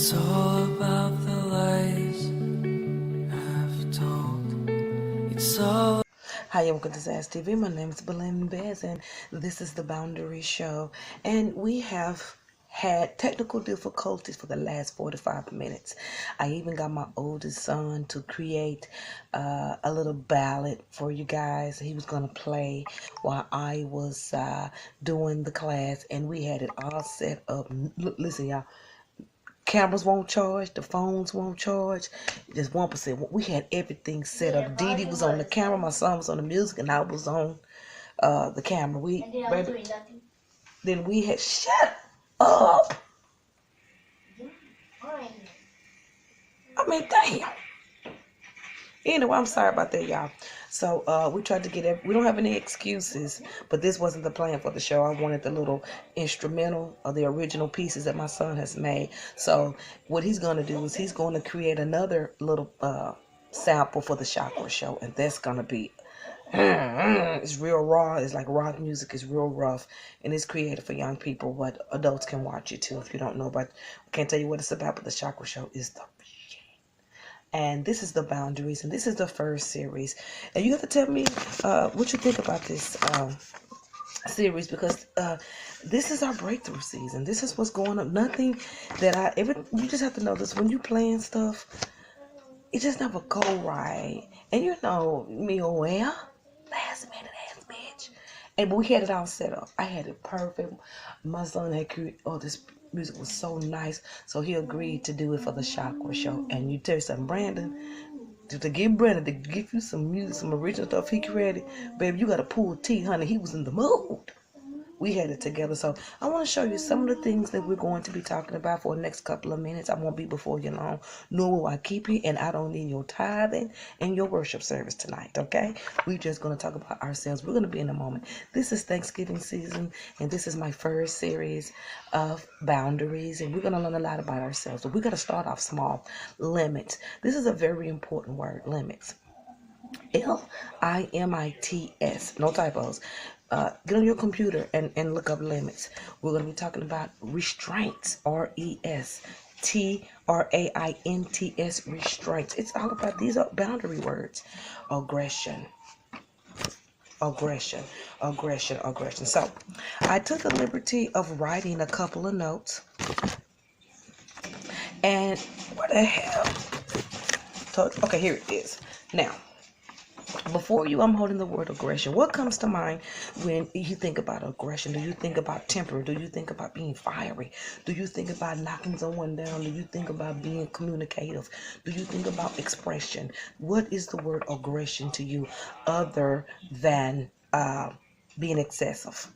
It's all about the lies I've told. It's all. Hi, welcome to Zaz TV. My name is Belinda Bez, and this is the Boundary Show. And we have had technical difficulties for the last 45 minutes. I even got my oldest son to create a little ballad for you guys. He was going to play while I was doing the class, and we had it all set up. Look, listen, y'all. Cameras won't charge, the phones won't charge, just 1%. We had everything set up. Dee Dee was on the camera, my son was on the music, and I was on the camera. Then we had, shut up. I mean, damn. Anyway, I'm sorry about that, y'all. So we tried to get we don't have any excuses, but this wasn't the plan for the show. I wanted the little instrumental of the original pieces that my son has made. So what he's going to do is he's going to create another little sample for the Chakra Show, and that's going to be it's real raw. It's like rock music. Is real rough, and it's created for young people, but adults can watch it too if you don't know. But I can't tell you what it's about, but the Chakra Show is the and this is the Boundaries, and this is the first series. And you have to tell me what you think about this series, because this is our breakthrough season. This is what's going on. Nothing that you just have to know this. When you plan stuff, it just never go right. And you know me, oh well, last minute ass bitch. But we had it all set up. I had it perfect. My son had created, this music was so nice. So he agreed to do it for the Chakra Show. And you tell you something, Brandon, to give Brandon to give you some music, some original stuff he created, baby, you got to pull teeth, honey. He was in the mood. We had it together. So I want to show you some of the things that we're going to be talking about for the next couple of minutes. I won't be before you long, nor will I keep you, and I don't need your tithing and your worship service tonight, okay? We're just going to talk about ourselves. We're going to be in a moment. This is Thanksgiving season, and this is my first series of Boundaries, and we're going to learn a lot about ourselves. So we're going to start off small. Limits. This is a very important word, limits. Limits. No typos. Get on your computer and look up limits. We're going to be talking about restraints. RESTRAINTS. Restraints. It's all about, these are boundary words. Aggression. So I took the liberty of writing a couple of notes. And what the hell? Okay, here it is. Now, before I'm holding the word aggression. What comes to mind when you think about aggression? Do you think about temper? Do you think about being fiery? Do you think about knocking someone down? Do you think about being communicative? Do you think about expression? What is the word aggression to you other than being excessive?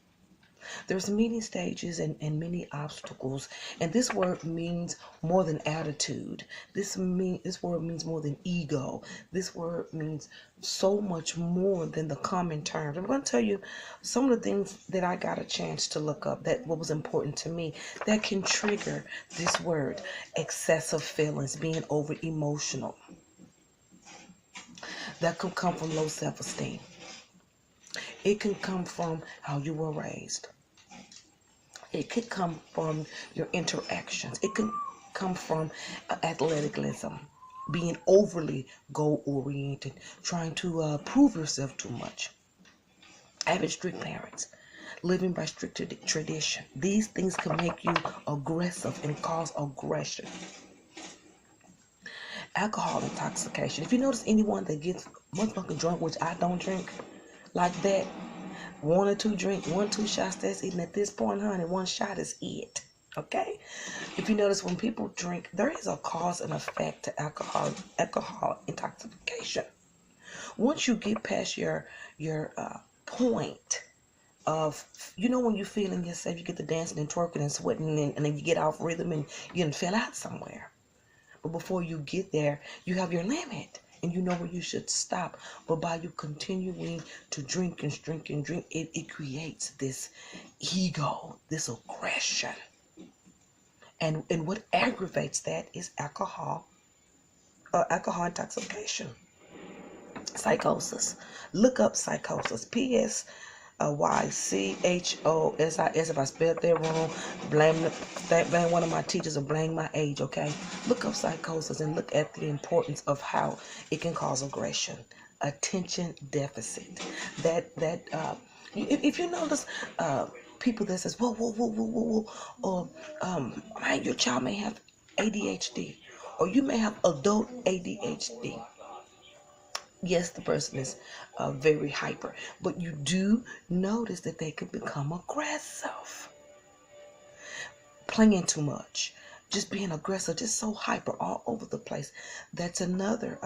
There's many stages and many obstacles, and this word means more than attitude. This word means more than ego. This word means so much more than the common terms. I'm going to tell you some of the things that I got a chance to look up, that what was important to me, that can trigger this word: excessive feelings, being over emotional. That could come from low self-esteem. It can come from how you were raised. It could come from your interactions. It can come from athleticism, being overly goal-oriented, trying to prove yourself too much, having strict parents, living by strict tradition. These things can make you aggressive and cause aggression. Alcohol intoxication. If you notice anyone that gets motherfucking drunk, which I don't drink like that, one or two shots, that's eating at this point, honey. One shot is it. Okay? If you notice, when people drink, there is a cause and effect to alcohol intoxication. Once you get past your point of, when you're feeling yourself, you get to dancing and twerking and sweating, and then you get off rhythm and you done fell out somewhere. But before you get there, you have your limit. And you know where you should stop. But by you continuing to drink, it creates this ego, this aggression. And what aggravates that is alcohol intoxication. Psychosis. Look up psychosis. P.S. YCHOSIS. If I spelled that wrong, blame one of my teachers or blame my age, okay? Look up psychosis and look at the importance of how it can cause aggression, attention deficit. If you notice, people that says, whoa, or your child may have ADHD, or you may have adult ADHD. Yes, the person is very hyper, but you do notice that they can become aggressive, playing too much, just being aggressive, just so hyper all over the place. That's another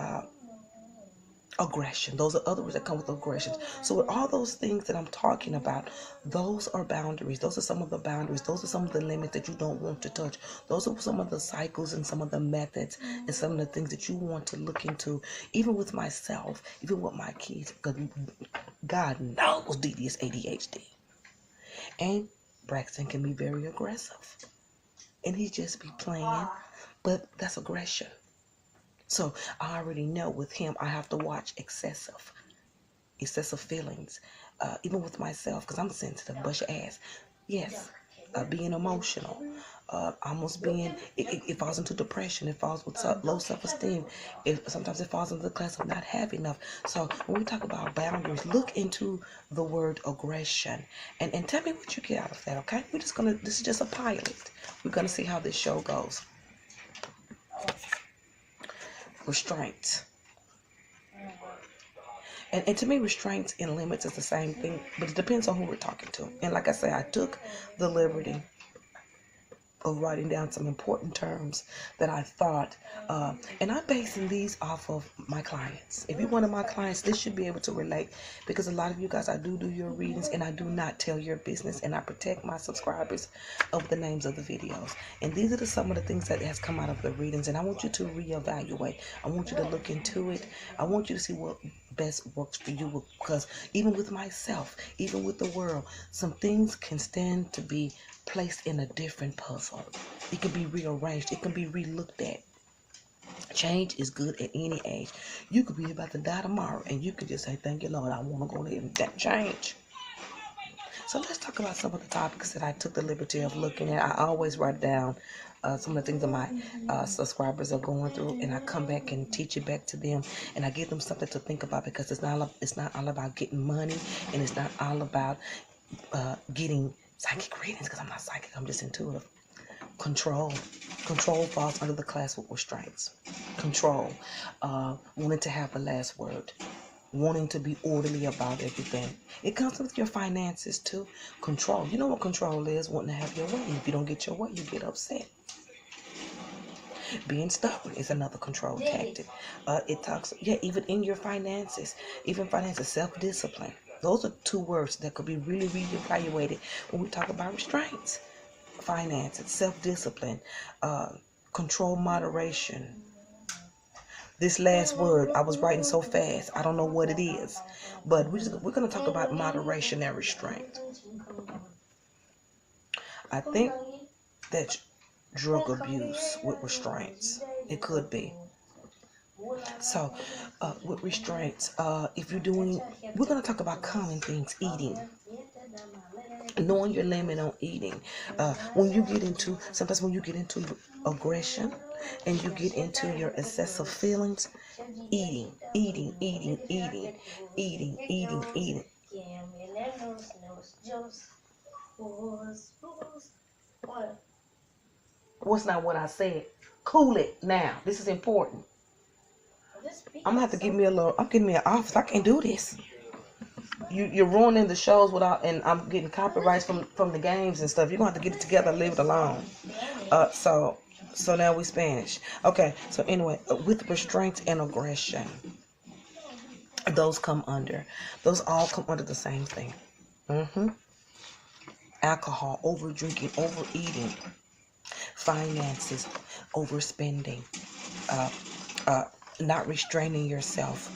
aggression. Those are other words that come with aggressions. So with all those things that I'm talking about, those are boundaries. Those are some of the boundaries. Those are some of the limits that you don't want to touch. Those are some of the cycles and some of the methods and some of the things that you want to look into, even with myself, even with my kids, because God knows Didi is ADHD. And Braxton can be very aggressive. And he just be playing, but that's aggression. So I already know with him, I have to watch excessive feelings, even with myself, because I'm sensitive, bust your ass. Yes, being emotional, almost being, it falls into depression, it falls with low self-esteem, sometimes it falls into the class of not having enough. So when we talk about boundaries, look into the word aggression, and tell me what you get out of that, okay? This is just a pilot. We're gonna see how this show goes. Restraints. And to me, restraints and limits is the same thing, but it depends on who we're talking to. And like I say, I took the liberty of writing down some important terms that I thought, and I'm basing these off of my clients. If you're one of my clients, this should be able to relate, because a lot of you guys, I do your readings, and I do not tell your business, and I protect my subscribers of the names of the videos. And these are some of the things that has come out of the readings, and I want you to reevaluate. I want you to look into it. I want you to see what best works for you, because even with myself, even with the world, some things can stand to be placed in a different puzzle. It can be rearranged. It can be re-looked at. Change is good at any age. You could be about to die tomorrow, and you could just say, thank you, Lord, I want to go ahead and that change. So let's talk about some of the topics that I took the liberty of looking at. I always write down some of the things that my subscribers are going through, and I come back and teach it back to them, and I give them something to think about, because it's not all about getting money, and it's not all about getting psychic readings, because I'm not psychic, I'm just intuitive. Control falls under the class with restraints. Control, wanting to have the last word, wanting to be orderly about everything. It comes with your finances too. Control, you know what control is? Wanting to have your way. If you don't get your way, you get upset. Being stubborn is another control tactic. It talks, even in your finances, self-discipline. Those are two words that could be really reevaluated when we talk about restraints. Finances, self-discipline, control, moderation. This last word, I was writing so fast, I don't know what it is, but we're going to talk about moderation and restraint. I think that's drug abuse with restraints. It could be. So, with restraints, if you're doing, we're going to talk about common things, eating. Knowing your limit on eating. Sometimes when you get into aggression and you get into your excessive feelings, eating. What's not what I said? Cool it now. This is important. I'm gonna have to give me an office. I can't do this. You're ruining the shows and I'm getting copyrights from the games and stuff. You're gonna have to get it together and leave it alone. So now we Spanish. Okay, so anyway, with restraints and aggression, those all come under the same thing. Alcohol, over drinking, overeating, finances, overspending, not restraining yourself.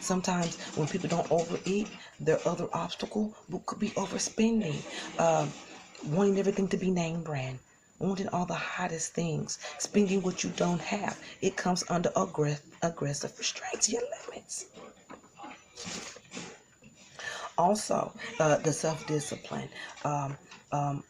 Sometimes when people don't overeat, their other obstacle could be overspending, wanting everything to be name brand, wanting all the hottest things, spending what you don't have. It comes under aggressive restraints, your limits. Also, the self-discipline. Um, um,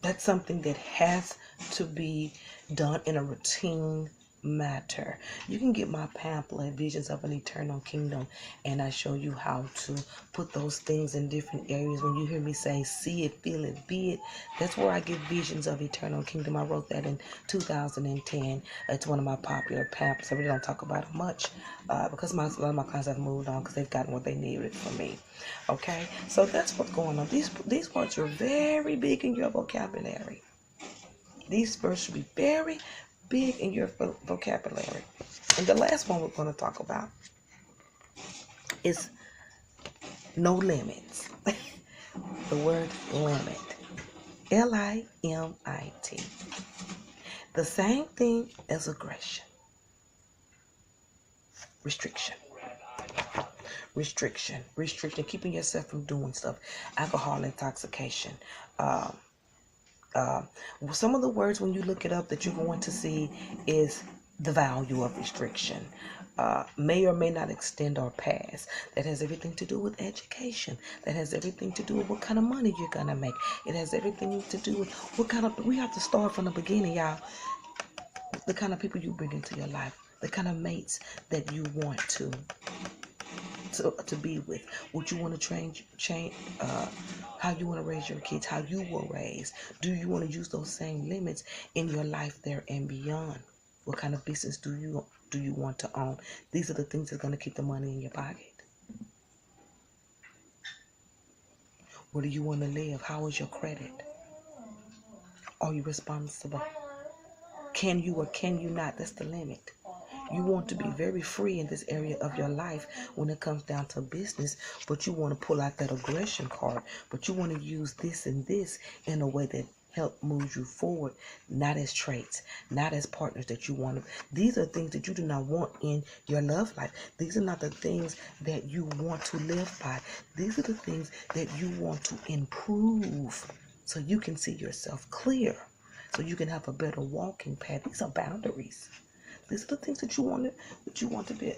that's something that has to be done in a routine matter. You can get my pamphlet, Visions of an Eternal Kingdom, and I show you how to put those things in different areas. When you hear me say, see it, feel it, be it, that's where I get Visions of Eternal Kingdom. I wrote that in 2010. It's one of my popular pamphlets. I really don't talk about it much because a lot of my clients have moved on because they've gotten what they needed from me. Okay, so that's what's going on. These words are very big in your vocabulary. These words should be very big in your vocabulary. And the last one we're going to talk about is no limits. The word limit. Limit. The same thing as aggression. Restriction. Restriction, keeping yourself from doing stuff. Alcohol intoxication. Some of the words, when you look it up, that you're going to see is the value of restriction. May or may not extend or pass. That has everything to do with education. That has everything to do with what kind of money you're going to make. It has everything to do with what kind of, we have to start from the beginning, y'all. The kind of people you bring into your life. The kind of mates that you want to be with, what you want to change, how you want to raise your kids, how you were raised. Do you want to use those same limits in your life there and beyond? What kind of business do you want to own? These are the things that's going to keep the money in your pocket. Where do you want to live? How is your credit? Are you responsible? Can you or can you not? That's the limit. You want to be very free in this area of your life when it comes down to business, but you want to pull out that aggression card, but you want to use this and this in a way that help move you forward, not as traits, not as partners that you want to. These are things that you do not want in your love life. These are not the things that you want to live by. These are the things that you want to improve so you can see yourself clear, so you can have a better walking path. These are boundaries. These are the things that you want to be.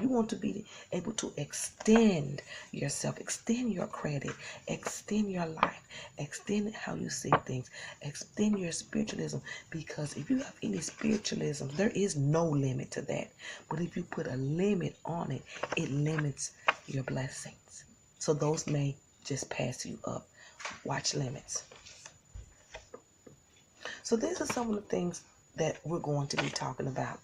You want to be able to extend yourself, extend your credit, extend your life, extend how you see things, extend your spiritualism. Because if you have any spiritualism, there is no limit to that. But if you put a limit on it, it limits your blessings. So those may just pass you up. Watch limits. So these are some of the things that we're going to be talking about.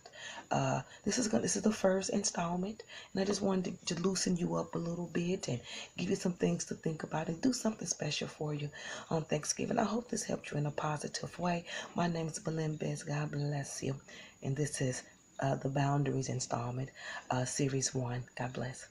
This is the first installment, and I just wanted to loosen you up a little bit and give you some things to think about and do something special for you on Thanksgiving. I hope this helped you in a positive way. My name is Belen Best. God bless you, and this is the Boundaries installment, series 1. God bless.